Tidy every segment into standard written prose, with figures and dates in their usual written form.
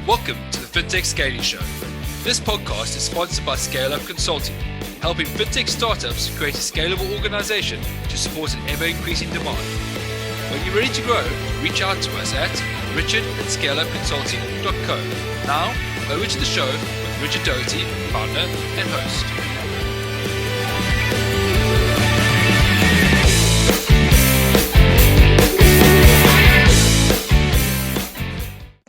Welcome to the Fintech Scaling Show. This podcast is sponsored by Scale Up Consulting, helping fintech startups create a scalable organization to support an ever-increasing demand. When you're ready to grow, reach out to us at richard@scaleupconsulting.co. Now, over to the show with Richard Doherty, founder and host.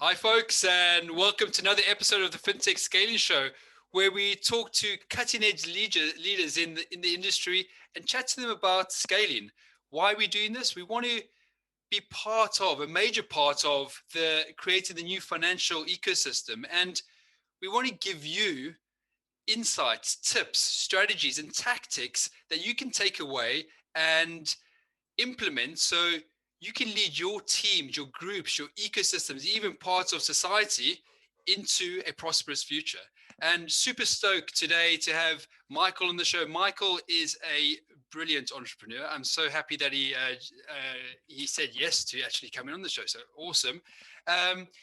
Hi folks, and welcome to another episode of the Fintech Scaling Show, where we talk to cutting-edge leaders in the industry and chat to them about scaling. Why are we doing this? We want to be a major part of creating the new financial ecosystem, and we want to give you insights, tips, strategies, and tactics that you can take away and implement so you can lead your teams, your groups, your ecosystems, even parts of society into a prosperous future. And super stoked today to have Michael on the show. Michael is a brilliant entrepreneur. I'm so happy that he said yes to actually coming on the show. So awesome.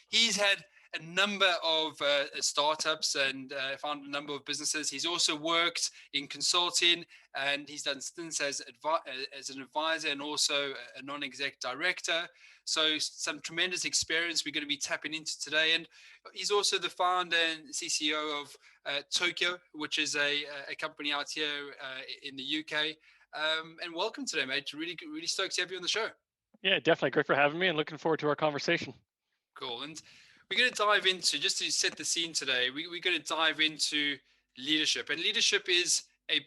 He's had a number of startups and founded a number of businesses. He's also worked in consulting, and he's done stints as an advisor and also a non-exec director. So some tremendous experience we're going to be tapping into today. And he's also the founder and CCO of Tokyo, which is a company out here in the UK. And welcome today, mate. Really stoked to have you on the show. Yeah, definitely. Great for having me and looking forward to our conversation. Cool. And we're going to dive into, just to set the scene today, we're going to dive into leadership. And leadership is a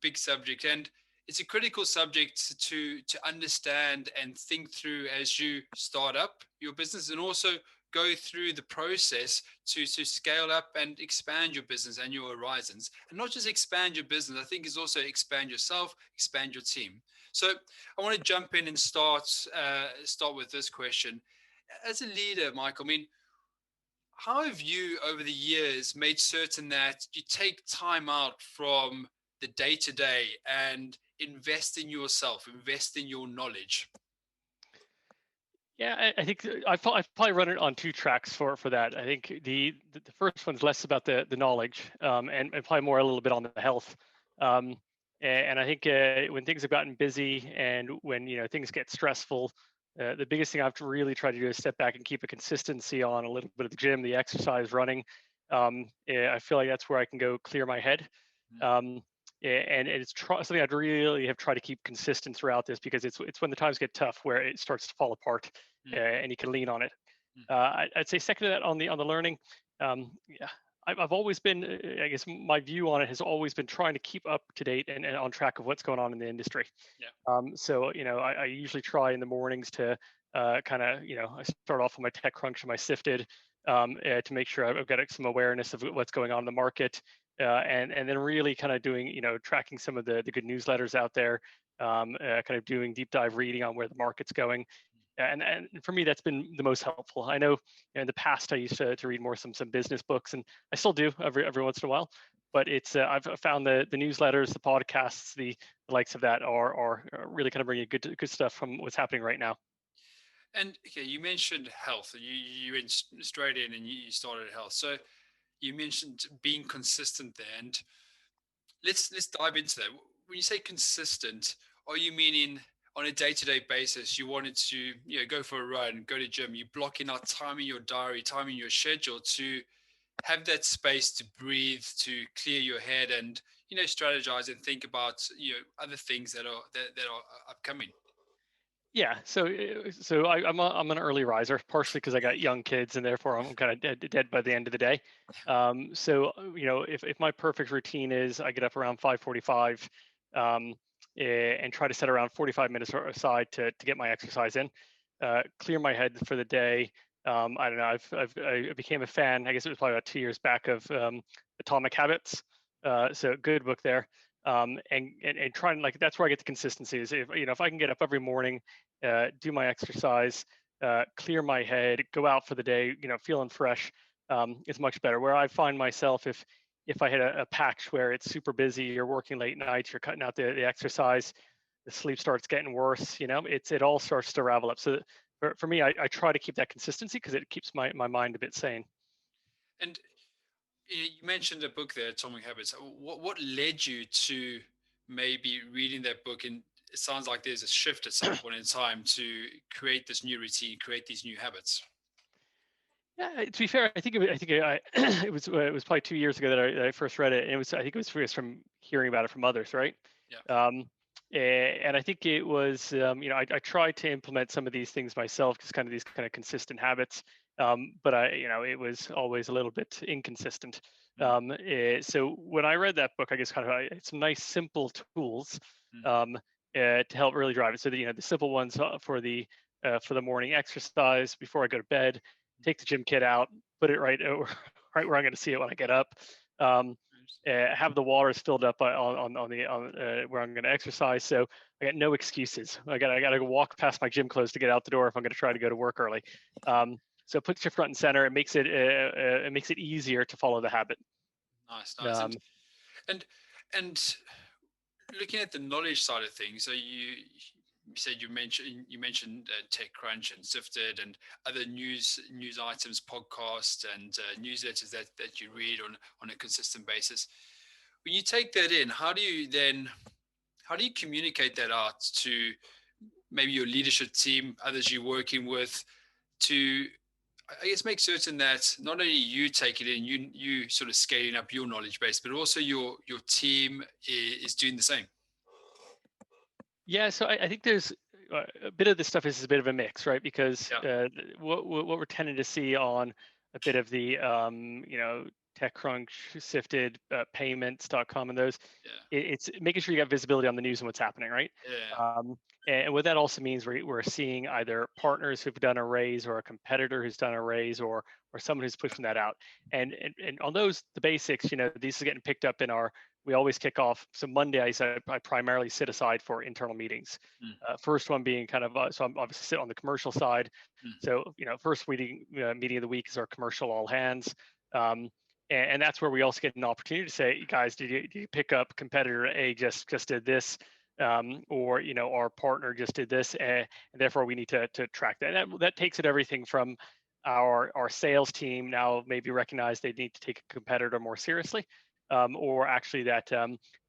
big subject. And it's a critical subject to understand and think through as you start up your business and also go through the process to scale up and expand your business and your horizons. And not just expand your business, I think is also expand yourself, expand your team. So I want to jump in and start with this question. As a leader, Michael, I mean, how have you over the years made certain that you take time out from the day-to-day and invest in yourself, invest in your knowledge? Yeah, I think I've probably run it on two tracks for that. I think the first one's less about the knowledge and probably more a little bit on the health. And I think when things have gotten busy and when things get stressful, the biggest thing I've really tried to do is step back and keep a consistency on a little bit of the gym, the exercise, running. I feel like that's where I can go clear my head. And it's something I'd really have tried to keep consistent throughout this, because it's when the times get tough where it starts to fall apart, and you can lean on it. I'd say second to that on the learning. I've always been, I guess my view on it has always been trying to keep up to date and on track of what's going on in the industry. So, I usually try in the mornings to I start off with my TechCrunch and my Sifted to make sure I've got some awareness of what's going on in the market. And then really kind of doing, tracking some of the good newsletters out there, kind of doing deep dive reading on where the market's going. And for me, that's been the most helpful. I know in the past I used to read more some business books, and I still do every once in a while. But it's I've found the newsletters, the podcasts, the likes of that are really kind of bringing good stuff from what's happening right now. And okay, you mentioned health. You went straight in and you started health. So you mentioned being consistent there, and let's dive into that. When you say consistent, are you meaning on a day-to-day basis you wanted to go for a run, go to gym, you blocking out time in your diary, time in your schedule to have that space to breathe, to clear your head and strategize and think about other things that are upcoming? Yeah, so I'm an early riser, partially because I got young kids and therefore I'm kind of dead by the end of the day. So if my perfect routine is I get up around 5:45 and try to set around 45 minutes aside to get my exercise in, clear my head for the day. I don't know. I became a fan. I guess it was probably about 2 years back of Atomic Habits. So good book there. And trying, like, that's where I get the consistency is if I can get up every morning, do my exercise, clear my head, go out for the day, feeling fresh, it's much better. Where I find myself, if I hit a patch where it's super busy, you're working late nights, you're cutting out the exercise, the sleep starts getting worse, it all starts to ravel up. So for me, I try to keep that consistency because it keeps my mind a bit sane. And you mentioned a book there, Atomic Habits. What led you to maybe reading that book? And it sounds like there's a shift at some point in time to create this new routine, create these new habits. Yeah, to be fair, I it was probably 2 years ago that I first read it, and I think it was first from hearing about it from others, right? Yeah. And I think it was I tried to implement some of these things myself, just kind of these kind of consistent habits, but it was always a little bit inconsistent. Mm, So when I read that book, I guess kind of some nice simple tools mm, to help really drive it. So the simple ones for the morning exercise before I go to bed, take the gym kit out, put it right right where I'm going to see it when I get up. Um, have the waters filled up on where I'm going to exercise. So I got no excuses. I got to walk past my gym clothes to get out the door if I'm going to try to go to work early. So it puts you front and center. It makes it easier to follow the habit. nice, nice. Um, And and looking at the knowledge side of things, so you said you mentioned TechCrunch and Sifted and other news items, podcasts and newsletters that you read on a consistent basis. When you take that in, how do you communicate that out to maybe your leadership team, others you're working with, to I guess make certain that not only you take it in, you sort of scaling up your knowledge base, but also your team is doing the same. Yeah, so I think there's a bit of this stuff is a bit of a mix, right? Because Yeah, what we're tending to see on a bit of the TechCrunch, Sifted, payments.com and those, yeah, it's making sure you got visibility on the news and what's happening, right? yeah, And what that also means, we're seeing either partners who've done a raise or a competitor who's done a raise or someone who's pushing that out. And on those, the basics, these are getting picked up in our we always kick off. So Mondays, I primarily sit aside for internal meetings. mm, First one being kind of, so I'm obviously sit on the commercial side. mm, So, first meeting of the week is our commercial all hands. And that's where we also get an opportunity to say, guys, did you pick up competitor A just did this? Or, our partner just did this, and therefore we need to track that. And that takes it everything from our sales team now maybe recognize they need to take a competitor more seriously, or actually that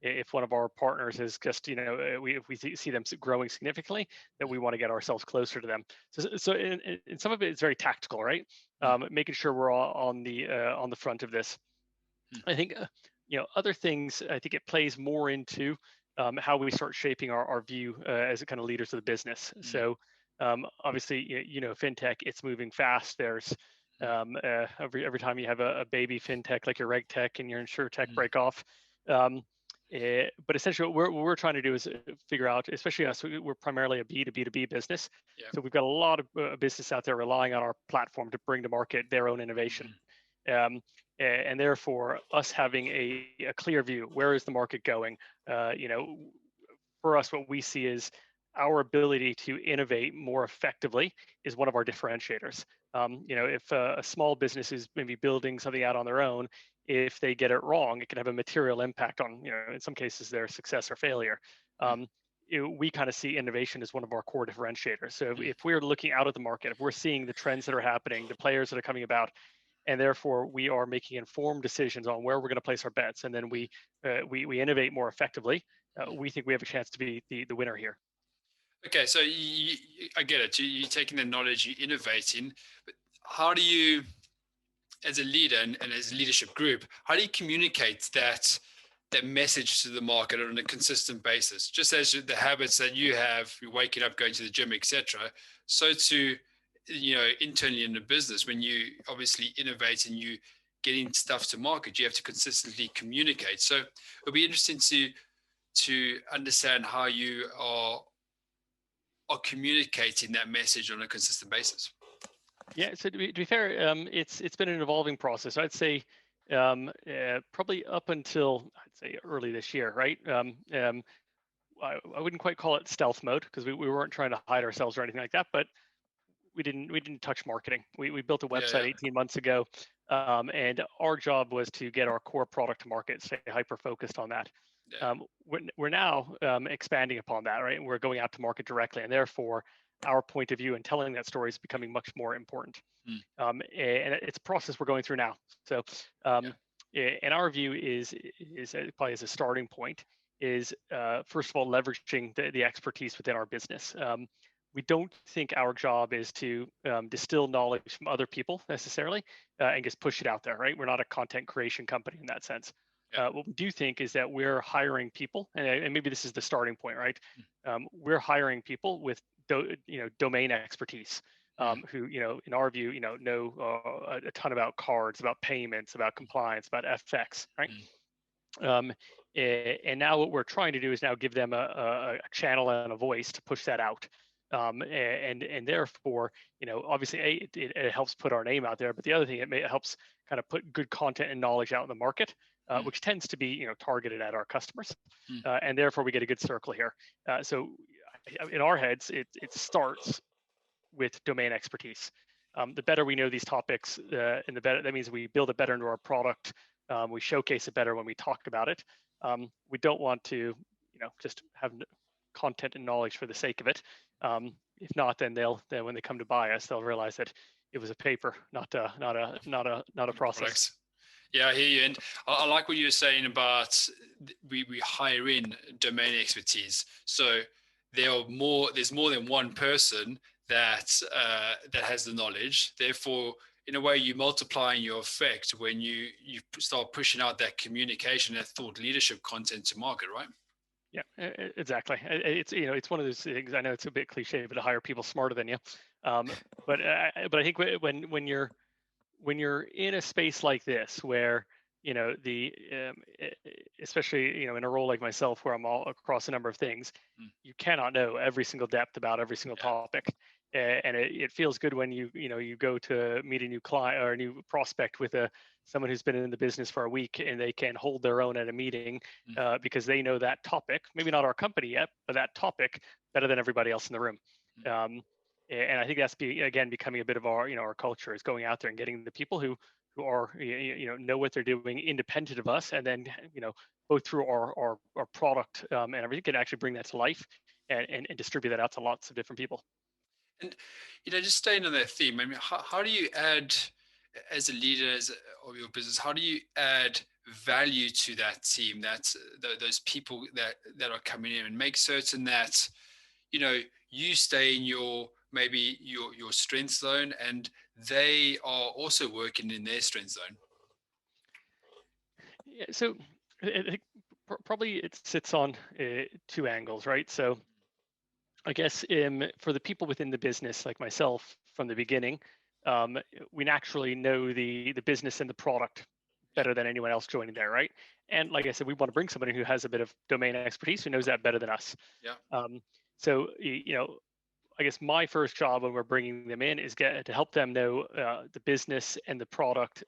if one of our partners is just if we see them growing significantly, that we want to get ourselves closer to them. So in some of it is very tactical, right? mm, Making sure we're all on the front of this. mm, I think other things. I think it plays more into how we start shaping our view as kind of leaders of the business. mm, So obviously, fintech, it's moving fast. There's mm, every time you have a baby fintech like your reg tech and your insurtech mm, break off. But essentially, what we're trying to do is figure out, especially us, we're primarily a B2B business. yeah, So we've got a lot of business out there relying on our platform to bring to market their own innovation. mm, And therefore, us having a clear view, where is the market going? For us, what we see is our ability to innovate more effectively is one of our differentiators. If a small business is maybe building something out on their own, if they get it wrong, it can have a material impact on, in some cases, their success or failure. mm, We kind of see innovation as one of our core differentiators. So mm. if we're looking out at the market, if we're seeing the trends that are happening, the players that are coming about, and therefore we are making informed decisions on where we're going to place our bets, and then we innovate more effectively, we think we have a chance to be the winner here. Okay, so I get it. You're taking the knowledge, you're innovating, but how do you, as a leader and as a leadership group, how do you communicate that message to the market on a consistent basis? Just as the habits that you have, you're waking up, going to the gym, etc. So to internally in the business, when you obviously innovate and you getting stuff to market, you have to consistently communicate. So it'll be interesting to understand how you are communicating that message on a consistent basis. Yeah. So to be fair, it's been an evolving process. I'd say probably up until I'd say early this year, right? I wouldn't quite call it stealth mode because we weren't trying to hide ourselves or anything like that, but we didn't touch marketing. We built a Yeah, website yeah, 18 months ago, and our job was to get our core product to market, stay hyper focused on that. yeah. We're now expanding upon that, right? We're going out to market directly, and therefore our point of view and telling that story is becoming much more important. Mm. And it's a process we're going through now. So, and our view is probably as a starting point is first of all leveraging the expertise within our business. We don't think our job is to distill knowledge from other people necessarily and just push it out there, right? We're not a content creation company in that sense. What we do think is that we're hiring people, and maybe this is the starting point, right? We're hiring people with domain expertise, who in our view know a ton about cards, about payments, about compliance, about FX, right? And now what we're trying to do is now give them a channel and a voice to push that out. And therefore, obviously, it helps put our name out there. But the other thing, it helps kind of put good content and knowledge out in the market, which tends to be targeted at our customers, and therefore we get a good circle here. So in our heads, it starts with domain expertise. The better we know these topics, and the better that means we build it better into our product. We showcase it better when we talk about it. We don't want to, just have content and knowledge for the sake of it. If not, then when they come to buy us, they'll realize that it was a paper, not a process. Products. Yeah, I hear you, and I like what you were saying about we hire in domain expertise. So there's more than one person that has the knowledge. Therefore, in a way, you're multiplying your effect when you start pushing out that communication, that thought leadership content to market, right? Yeah, exactly. It's one of those things. I know it's a bit cliche, but to hire people smarter than you. But I think when you're in a space like this where especially in a role like myself where I'm all across a number of things, you cannot know every single depth about every single topic. And it feels good when you go to meet a new client or a new prospect with someone who's been in the business for a week and they can hold their own at a meeting because they know that topic, maybe not our company yet, but that topic better than everybody else in the room. And I think that's becoming a bit of our culture, is going out there and getting the people who are know what they're doing independent of us, and then both through our product and everything can actually bring that to life and distribute that out to lots of different people. And just staying on that theme, I mean, how do you add, as a leader of your business, how do you add value to that team, those people that are coming in, and make certain that you stay in your strength zone and they are also working in their strength zone? Yeah, so I think probably it sits on two angles, right? So I guess for the people within the business, like myself, from the beginning, we naturally know the business and the product better than anyone else joining there, right? And like I said, we want to bring somebody who has a bit of domain expertise, who knows that better than us. Yeah. So I guess my first job when we're bringing them in is to help them know the business and the product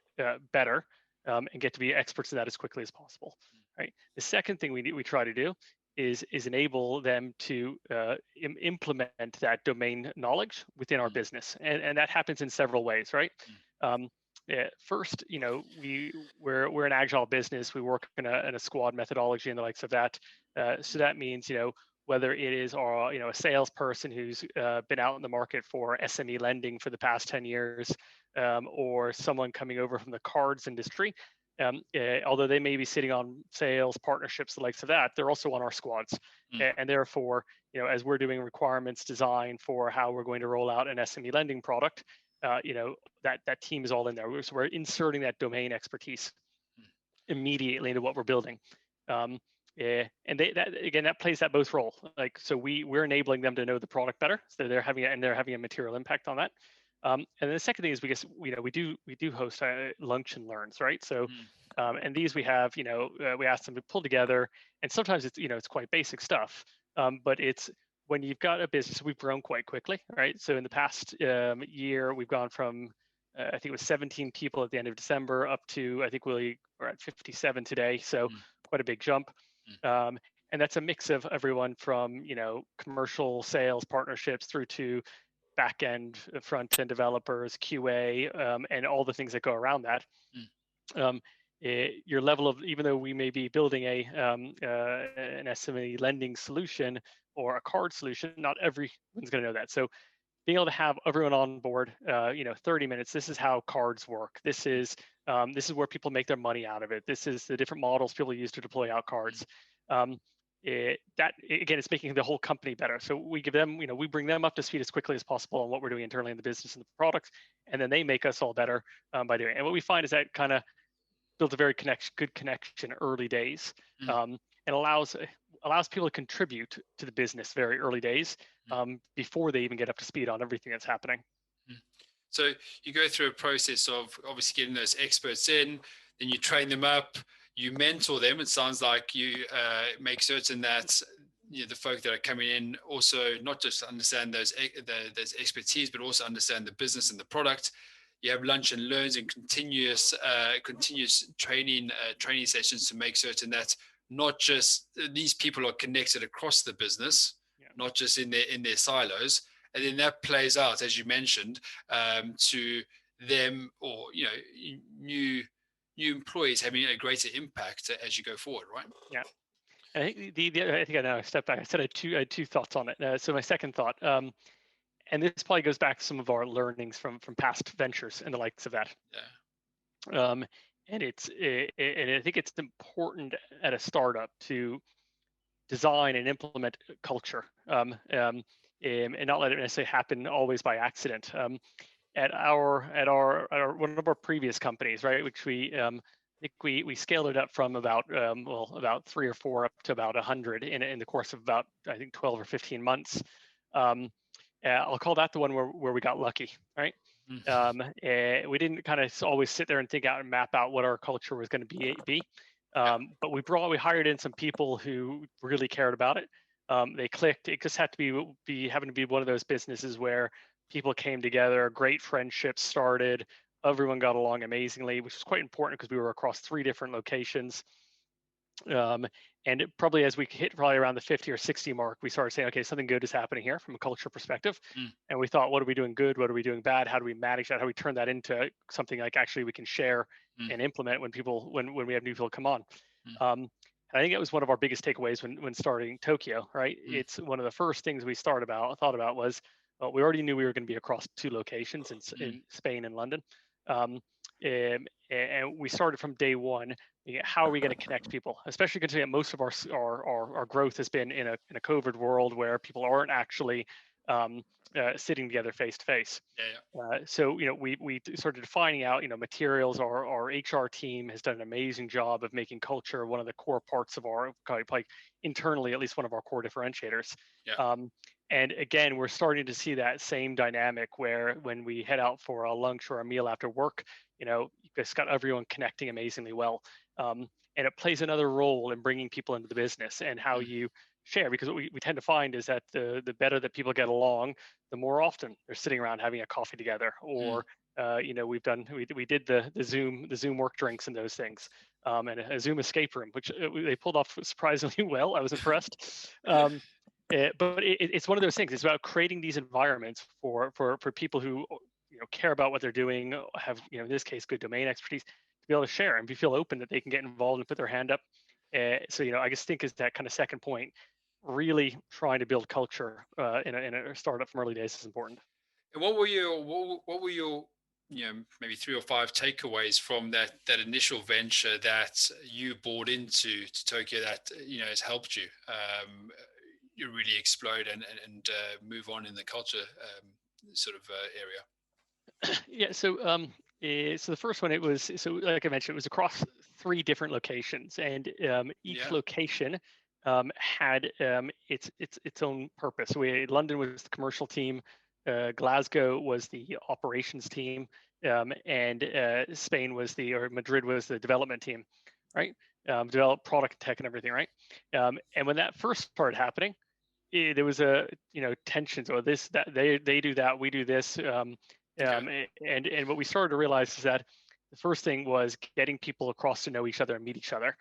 better, and get to be experts in that as quickly as possible, right? The second thing we try to do is enable them to implement that domain knowledge within our business, and that happens in several ways, right? First, we're an agile business. We work in a squad methodology and the likes of that. So that means whether it is a salesperson who's been out in the market for SME lending for the past 10 years, or someone coming over from the cards industry. Although they may be sitting on sales, partnerships, the likes of that, they're also on our squads. And therefore, as we're doing requirements design for how we're going to roll out an SME lending product, that team is all in there. So we're inserting that domain expertise immediately into what we're building. And that plays that both role. Like, so we're enabling them to know the product better, so they're having a material impact on that. And then the second thing is, we do host lunch and learns, right? So, and these we have, we ask them to pull together, and sometimes it's quite basic stuff, but it's when you've got a business, we've grown quite quickly, right? So in the past year, we've gone from I think it was 17 people at the end of December up to I think we're at 57 today, so quite a big jump. And that's a mix of everyone from commercial sales partnerships through to back end, front end developers, QA, and all the things that go around that. your level of, even though we may be building an SME lending solution or a card solution, not everyone's going to know that. So being able to have everyone on board, 30 minutes. This is how cards work. This is where people make their money out of it. This is the different models people use to deploy out cards. That again, it's making the whole company better. So we give them, we bring them up to speed as quickly as possible on what we're doing internally in the business and the products, and then they make us all better by doing it. And what we find is that kind of builds a very good connection early days, and allows people to contribute to the business very early days, before they even get up to speed on everything that's happening. So you go through a process of obviously getting those experts in, then you train them up, you mentor them. It sounds like you make certain that the folk that are coming in also not just understand those expertise, but also understand the business and the product. You have lunch and learns and continuous training sessions to make certain that not just these people are connected across the business, not just in their silos. And then that plays out, as you mentioned, to them, or new employees having a greater impact as you go forward, right? Yeah. I think I think I know. Step back. I said I had two thoughts on it. So my second thought, and this probably goes back to some of our learnings from past ventures and the likes of that. Yeah. And I think it's important at a startup to design and implement culture, and not let it necessarily happen always by accident. At our one of our previous companies, right, which I think we scaled it up from about 3 or 4 up to about 100 in the course of about, I think, 12 or 15 months. I'll call that the one where we got lucky, right? We didn't kind of always sit there and think out and map out what our culture was going to be. But we hired in some people who really cared about it. They clicked. It just had to be having to be one of those businesses where people came together, great friendships started, everyone got along amazingly, which was quite important because we were across 3 different locations. And probably as we hit around the 50 or 60 mark, we started saying, okay, something good is happening here from a culture perspective. And we thought, what are we doing good? What are we doing bad? How do we manage that? How do we turn that into something like actually we can share and implement when we have new people come on? And I think that was one of our biggest takeaways when starting Tokyo, right? It's one of the first things we thought about was, well, we already knew we were going to be across 2 locations in Spain and London. And we started from day one. How are we going to connect people, especially considering that most of our growth has been in a COVID world where people aren't actually sitting together face to face. So we started finding out materials. Our HR team has done an amazing job of making culture one of the core parts of our, like internally, at least one of our core differentiators. And again, we're starting to see that same dynamic where when we head out for a lunch or a meal after work, you just got everyone connecting amazingly well. And it plays another role in bringing people into the business and how you share, because what we tend to find is that the better that people get along, the more often they're sitting around having a coffee together, or we did the Zoom work drinks and those things, and a Zoom escape room, which they pulled off surprisingly well. I was impressed. But it's one of those things. It's about creating these environments for people who care about what they're doing, have in this case good domain expertise, to be able to share and feel open that they can get involved and put their hand up. So I just think is that kind of second point, really trying to build culture in a startup from early days is important. And what were your maybe 3 or 5 takeaways from that initial venture that you bought into Tokyo that has helped you really explode and move on in the culture sort of area? Yeah. So so the first one, it was, so like I mentioned, it was across 3 different locations, and each location had its own purpose. London was the commercial team, Glasgow was the operations team, and Madrid was the development team, right? Develop product, tech, and everything, right? And when that first started happening, there was a tensions, or this, that they do that, we do this, and what we started to realize is that the first thing was getting people across to know each other and meet each other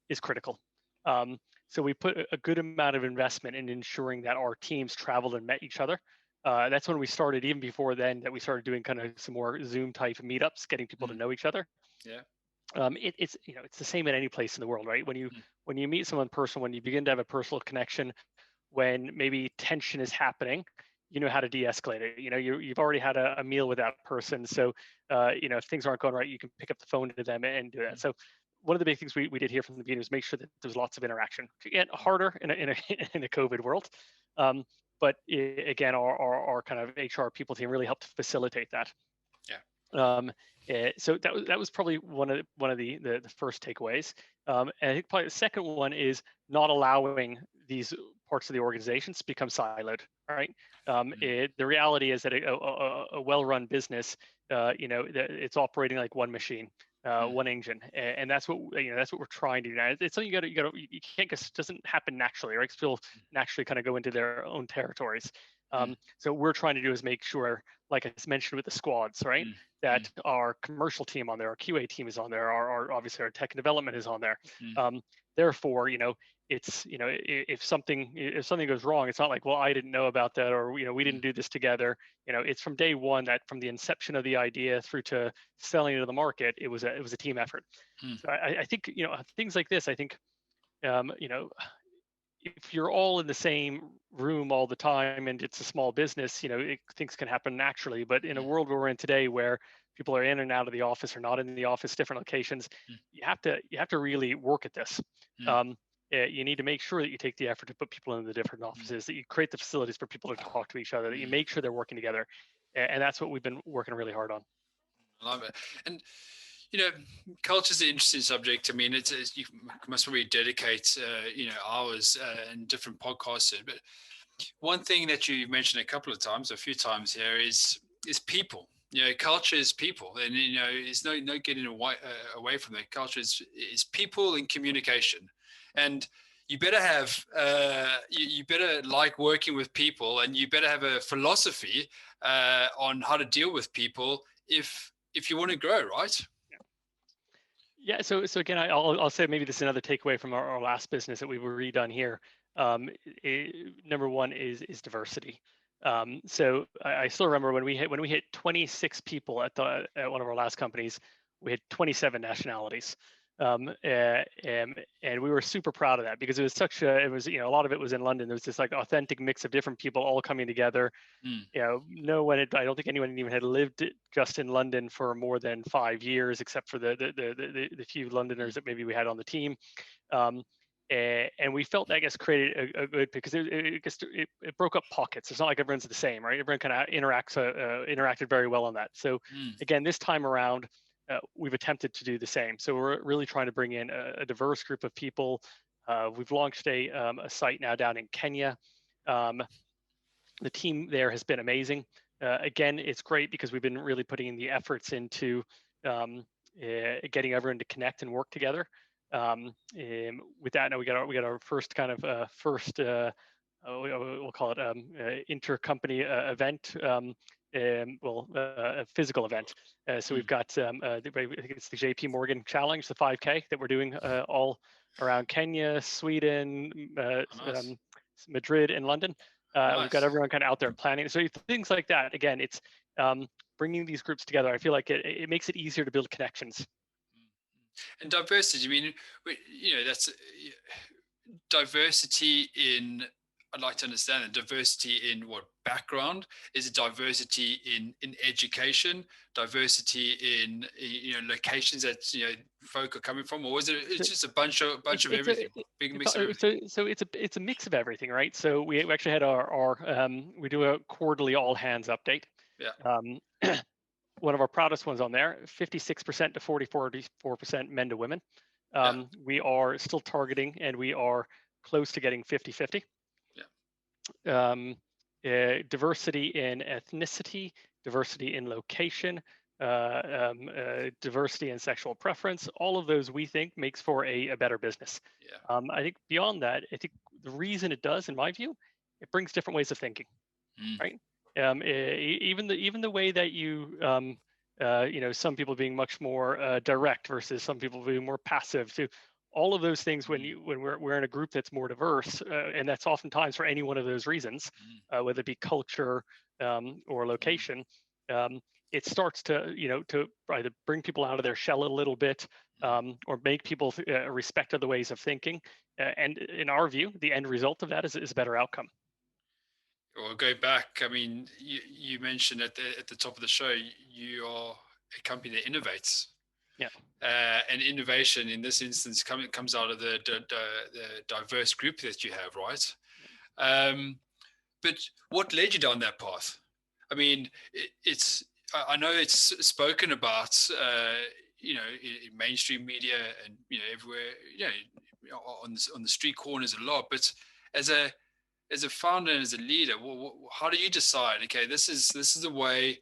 is critical. So we put a good amount of investment in ensuring that our teams traveled and met each other. That's when we started, even before then, that we started doing kind of some more Zoom type meetups, getting people to know each other. it's it's the same in any place in the world, right? When you meet someone in person, when you begin to have a personal connection, when maybe tension is happening, you know how to de-escalate it. You've already had a meal with that person, so if things aren't going right, you can pick up the phone to them and do that. So one of the big things we did here from the beginning was make sure that there's lots of interaction. Again, harder in a in a COVID world, um, but again, our kind of HR people team really helped facilitate that. Yeah. So that was probably one of the first takeaways. And I think probably the second one is not allowing these parts of the organizations to become siloed. Right. The reality is that a well-run business, it's operating like one machine. One engine, and that's what that's what we're trying to do now. It's something you can't just doesn't happen naturally, right? People naturally kind of go into their own territories. So what we're trying to do is make sure, like I mentioned with the squads, right, that our commercial team on there, our QA team is on there, our obviously our tech and development is on there. Therefore, it's if something goes wrong, it's not like, well, I didn't know about that, or we didn't do this together. It's from day one, that from the inception of the idea through to selling it to the market, it was a team effort. So I think things like this, I think if you're all in the same room all the time and it's a small business, things can happen naturally. But in a world where we're in today, where people are in and out of the office or not in the office, different locations, you have to really work at this. You need to make sure that you take the effort to put people in the different offices, that you create the facilities for people to talk to each other, that you make sure they're working together, and that's what we've been working really hard on. I love it. And culture is an interesting subject. I mean, you must probably dedicate, hours and different podcasts to it. But one thing that you mentioned a couple of times, a few times here, is people. Culture is people, and there's no getting away from that. Culture is people and communication, and you better have you better like working with people, and you better have a philosophy on how to deal with people if you want to grow, right? Yeah. So again, I'll say maybe this is another takeaway from our last business that we've redone here. Number one is diversity. So I still remember when we hit 26 people at one of our last companies, we had 27 nationalities. And we were super proud of that, because it was a lot of it was in London. There was this like authentic mix of different people all coming together. I don't think anyone even had lived just in London for more than 5 years, except for the few Londoners that maybe we had on the team. And we felt that, I guess, created a good, because it broke up pockets. It's not like everyone's the same, right? Everyone kind of interacted very well on that. So again, this time around, we've attempted to do the same. So we're really trying to bring in a diverse group of people. We've launched a site now down in Kenya. The team there has been amazing. Again, it's great because we've been really putting in the efforts into getting everyone to connect and work together. With that, now we got our first kind of we'll call it intercompany event. A physical event. So we've got I think it's the JP Morgan Challenge, the 5K that we're doing all around Kenya, Sweden, Nice. Madrid, and London. Nice. We've got everyone kind of out there planning. So things like that. Again, it's bringing these groups together. I feel like it makes it easier to build connections. And diversity, I mean, that's diversity in, I'd like to understand the diversity in what background. Is it diversity in education, diversity in locations that folk are coming from, or is it's just a bunch of everything? Big mix of everything. So it's a mix of everything, right? So we actually had our we do a quarterly all hands update. Yeah. One of our proudest ones on there, 56% to 44% men to women. We are still targeting, and we are close to getting 50-50. Diversity in ethnicity, diversity in location, diversity in sexual preference, all of those we think makes for a better business. I think beyond that, I think the reason it does, in my view, it brings different ways of thinking, right? Even the way that some people being much more direct versus some people being more passive. So all of those things, when we're in a group that's more diverse, and that's oftentimes for any one of those reasons, whether it be culture or location, it starts to, to either bring people out of their shell a little bit, or make people respect other ways of thinking. And in our view, the end result of that is a better outcome. Or go back, I mean, you mentioned at the top of the show, you are a company that innovates. Yeah. And innovation in this instance comes out of the diverse group that you have, right? But what led you down that path? I mean, I know it's spoken about, in mainstream media and everywhere, on the street corners a lot. But as a founder and as a leader, how do you decide? Okay, this is the way,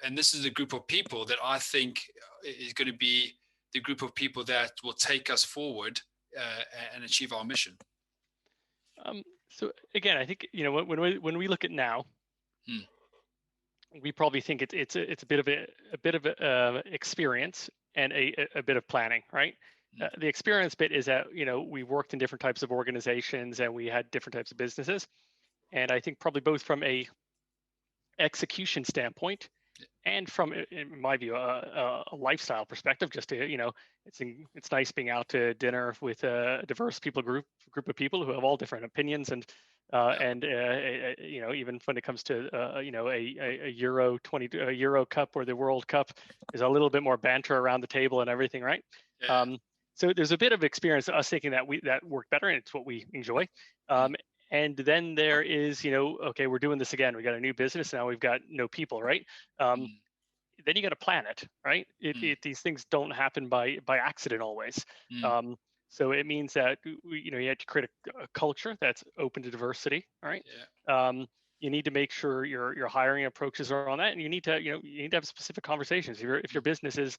and this is the group of people that I think is going to be the group of people that will take us forward and achieve our mission. So again, I think when we look at now, we probably think it's a bit of a experience and a bit of planning, right? The experience bit is that we worked in different types of organizations and we had different types of businesses, and I think probably both from a execution standpoint and from, in my view, a lifestyle perspective, just to it's nice being out to dinner with a diverse group of people who have all different opinions, and even when it comes to a Euro Cup or the World Cup, there's a little bit more banter around the table and everything, right? Yeah. So there's a bit of experience us thinking that worked better, and it's what we enjoy. And then there is, okay, we're doing this again. We got a new business now. We've got no people, right? Then you got to plan it, right? These things don't happen by accident always. So it means that you have to create a culture that's open to diversity, right? Yeah. You need to make sure your hiring approaches are on that, and you need to have specific conversations. If your business is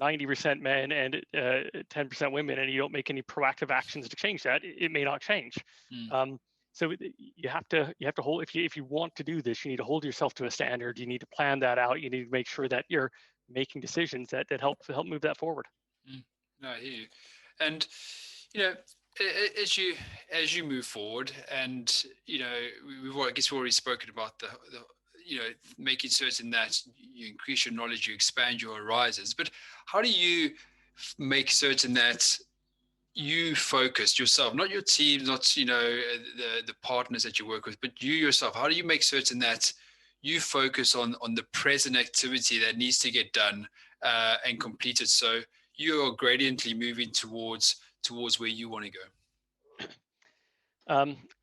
90% men and 10% women, and you don't make any proactive actions to change that, it may not change. So you have to hold, if you want to do this, you need to hold yourself to a standard. You need to plan that out. You need to make sure that you're making decisions that help move that forward. No, I hear you. And as you move forward, and I guess we've already spoken about the making certain that you increase your knowledge, you expand your horizons. But how do you make certain that you focus yourself, not your team, not the partners that you work with, but you yourself? How do you make certain that you focus on the present activity that needs to get done and completed, so you are gradiently moving towards where you want to go?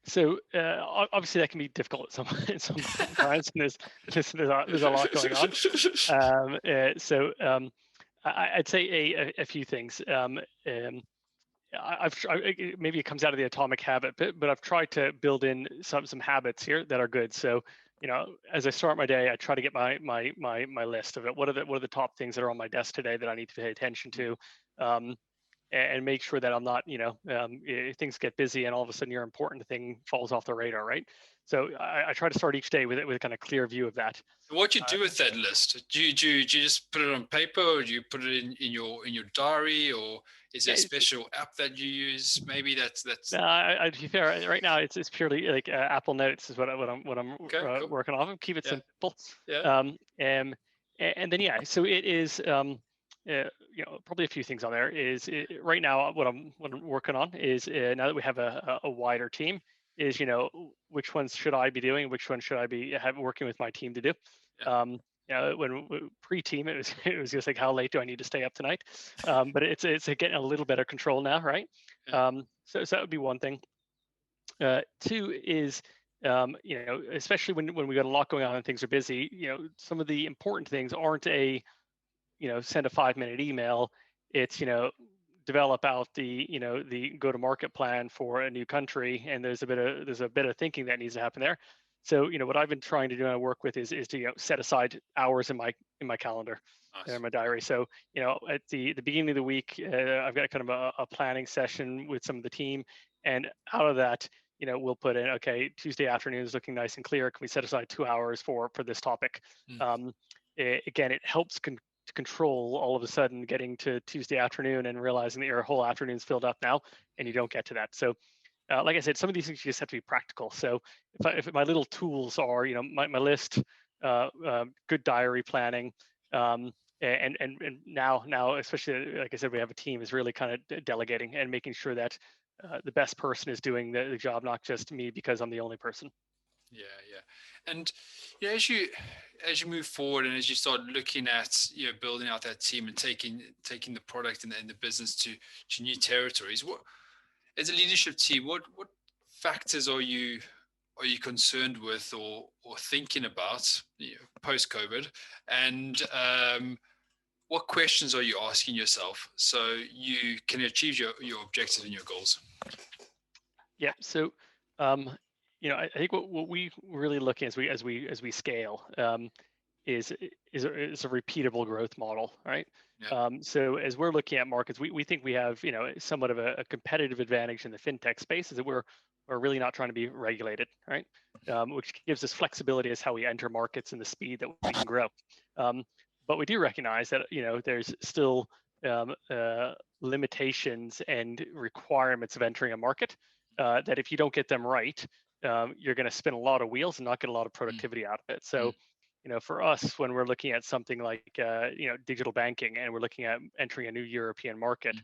So obviously that can be difficult at some times, and there's a lot going on. I'd say a few things. Maybe it comes out of the atomic habit, but I've tried to build in some habits here that are good. So, as I start my day, I try to get my list of it. What are the top things that are on my desk today that I need to pay attention to, and make sure that I'm not, things get busy and all of a sudden your important thing falls off the radar, right? So I try to start each day with a kind of clear view of that. What do you do with that list? Do you just put it on paper, or do you put it in your diary, or is there a special app that you use? Maybe that's. To be fair, right now it's purely like Apple Notes is what I'm cool. working off. Keep it simple. Yeah. And then so it is. Probably a few things on there. Right now what I'm working on is, now that we have a wider team, is which ones should I be doing, which ones should I be working with my team to do. When pre-team, it was just like, how late do I need to stay up tonight? But it's getting a little better control now, right? So that would be one thing. Two is, especially when we got a lot going on and things are busy, some of the important things aren't send a 5-minute email. It's develop out the go-to-market plan for a new country, and there's a bit of thinking that needs to happen there. So what I've been trying to do and I work with is to set aside hours in my calendar. Nice. In my diary. So at the beginning of the week, I've got kind of a planning session with some of the team, and out of that, we'll put in, okay, Tuesday afternoon is looking nice and clear. Can we set aside 2 hours for this topic? Again, it helps control all of a sudden getting to Tuesday afternoon and realizing that your whole afternoon's filled up now and you don't get to that. So like I said, some of these things you just have to be practical. So if my little tools are, my list, good diary planning. And now, especially like I said, we have a team is really kind of delegating and making sure that the best person is doing the job, not just me because I'm the only person. Yeah, yeah. And as you move forward and as you start looking at building out that team and taking the product and the business to new territories, what as a leadership team, what factors are you concerned with or thinking about post COVID, and what questions are you asking yourself so you can achieve your objectives and your goals? Yeah. So, um, I think what we really look at as we scale is is a repeatable growth model, right? Yeah. So as we're looking at markets, we think we have somewhat of a competitive advantage in the fintech space, is that we're really not trying to be regulated, right? Which gives us flexibility as how we enter markets and the speed that we can grow. Um, but we do recognize that there's still limitations and requirements of entering a market that if you don't get them right, you're going to spin a lot of wheels and not get a lot of Mm, productivity out of it. So, mm, for us, when we're looking at something like digital banking and we're looking at entering a new European market,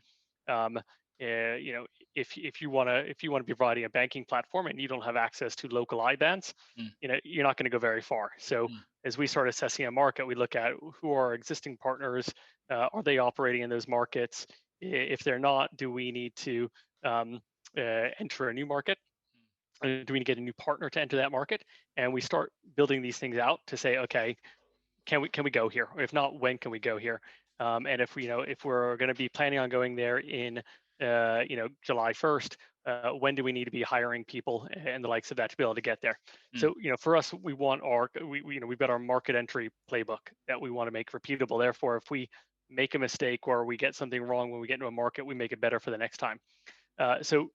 mm, um, if you want to be providing a banking platform and you don't have access to local IBANs, mm, you're not going to go very far. So mm, as we start assessing a market, we look at who are our existing partners. Are they operating in those markets? If they're not, do we need to um, enter a new market? Do we need to get a new partner to enter that market? And we start building these things out to say, okay, can we go here? Or if not, when can we go here? And if we're going to be planning on going there in July 1st, when do we need to be hiring people and the likes of that to be able to get there? mm. So for us, we want we've got our market entry playbook that we want to make repeatable. Therefore, if we make a mistake or we get something wrong when we get into a market, we make it better for the next time. So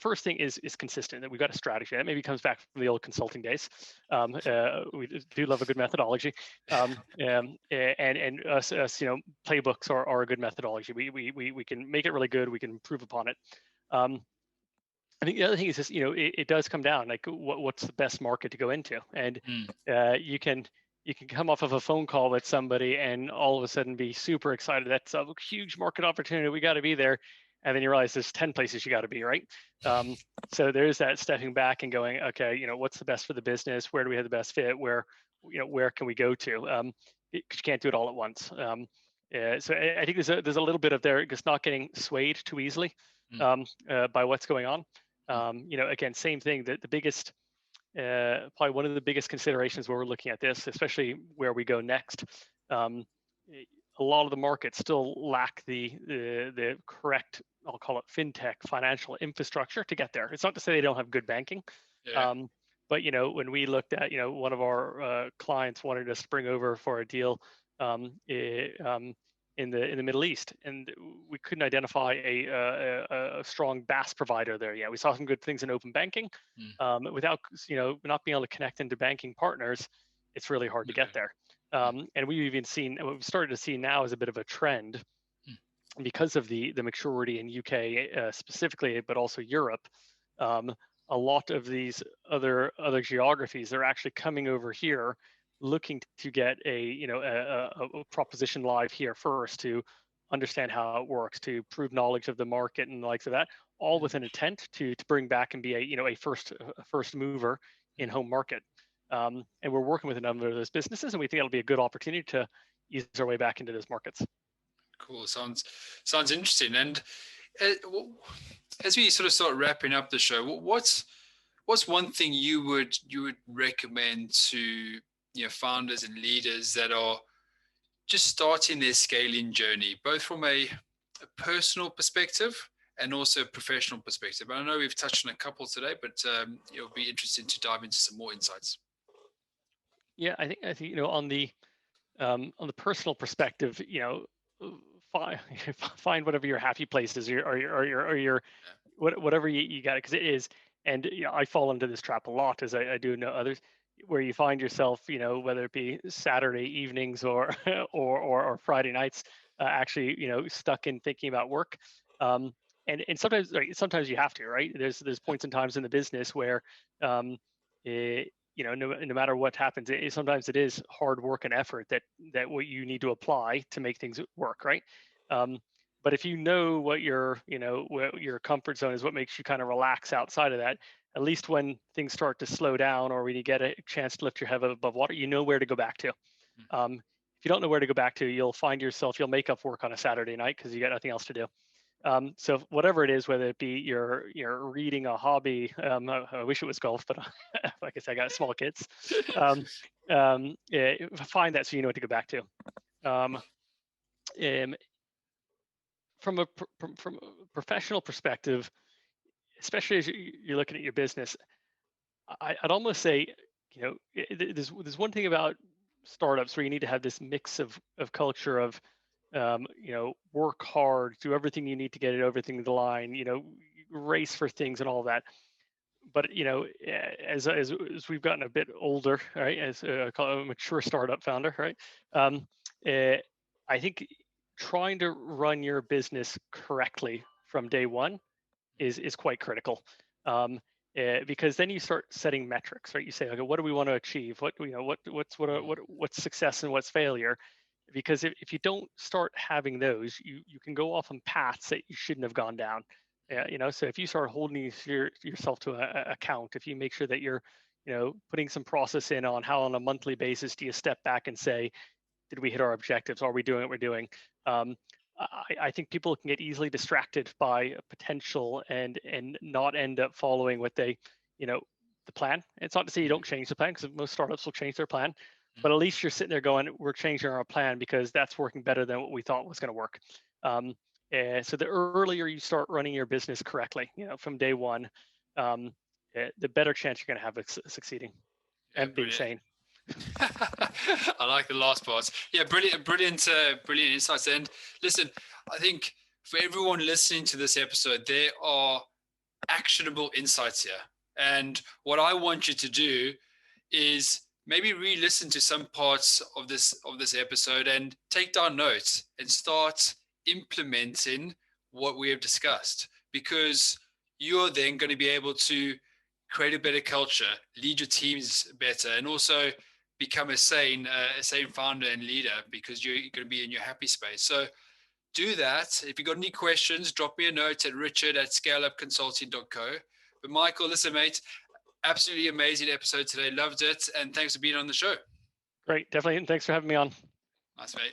first thing is consistent, that we've got a strategy. That maybe comes back from the old consulting days. We do love a good methodology, and us playbooks are a good methodology. We can make it really good. We can improve upon it. Um, I think the other thing is just it does come down like what's the best market to go into, and Mm. you can come off of a phone call with somebody and all of a sudden be super excited. That's a huge market opportunity. We got to be there. And then you realize there's 10 places you got to be, right? So there's that stepping back and going, okay, what's the best for the business? Where do we have the best fit? Where can we go to? Because you can't do it all at once. So I think there's a little bit of there, just not getting swayed too easily Mm. by what's going on. Mm. Again, same thing. The biggest probably one of the biggest considerations where we're looking at this, especially where we go next. A lot of the markets still lack the correct, I'll call it fintech financial infrastructure to get there. It's not to say they don't have good banking, Yeah. but when we looked at one of our clients wanted us to bring over for a deal in the Middle East, and we couldn't identify a strong BaaS provider there yet. We saw some good things in open banking, Mm. without not being able to connect into banking partners, it's really hard to Okay. get there. Mm. And we've even seen what we've started to see now is a bit of a trend Mm. because of the maturity in UK specifically, but also Europe. Um, a lot of these other geographies are actually coming over here looking to get a proposition live here first to understand how it works, to prove knowledge of the market and the likes of that, all Mm. with an intent to bring back and be a first mover in Mm. home market. And we're working with a number of those businesses, and we think it'll be a good opportunity to ease our way back into those markets. Cool. Sounds interesting. And as we sort of start wrapping up the show, what's one thing you would recommend to founders and leaders that are just starting their scaling journey, both from a personal perspective and also a professional perspective? I know we've touched on a couple today, but it'll be interesting to dive into some more insights. Yeah, I think on the personal perspective, find find whatever your happy place is, or your whatever you got it, because it is. And I fall into this trap a lot, as I do know others, where you find yourself, whether it be Saturday evenings or or Friday nights, actually, stuck in thinking about work. Um, and sometimes, right, sometimes you have to, right? There's points and times in the business where um, no matter what happens, sometimes it is hard work and effort that what you need to apply to make things work, right? But if you know what what your comfort zone is, what makes you kind of relax outside of that, at least when things start to slow down or when you get a chance to lift your head above water, you know where to go back to. If you don't know where to go back to, you'll make up work on a Saturday night because you got nothing else to do. So whatever it is, whether it be you're reading a hobby, I wish it was golf, but like I said, I got small kids. Yeah, find that so you know what to go back to. Um, from a professional perspective, especially as you're looking at your business, I'd almost say, there's one thing about startups where you need to have this mix of culture of work hard, do everything you need to get everything to the line, race for things and all that. But as we've gotten a bit older, right, as I call it, a mature startup founder, right, I think trying to run your business correctly from day one is quite critical. Because then you start setting metrics, right? You say, okay, what do we want to achieve? What's success and what's failure? Because if you don't start having those, you can go off on paths that you shouldn't have gone down. So if you start holding yourself to account, if you make sure that you're, putting some process in on how on a monthly basis do you step back and say, did we hit our objectives? Are we doing what we're doing? I think people can get easily distracted by potential and not end up following what they, the plan. It's not to say you don't change the plan, because most startups will change their plan, but at least you're sitting there going, we're changing our plan because that's working better than what we thought was going to work. So the earlier you start running your business correctly, from day one, the better chance you're going to have of succeeding and being sane. I like the last part. Yeah, brilliant insights. And listen, I think for everyone listening to this episode, there are actionable insights here. And what I want you to do is maybe re-listen to some parts of this episode and take down notes and start implementing what we have discussed, because you're then going to be able to create a better culture, lead your teams better, and also become a sane founder and leader, because you're going to be in your happy space. So do that. If you got any questions, drop me a note at richard@scaleupconsulting.co. But Michael, listen, mate, absolutely amazing episode today. Loved it. And thanks for being on the show. Great. Definitely. And thanks for having me on. Nice, mate.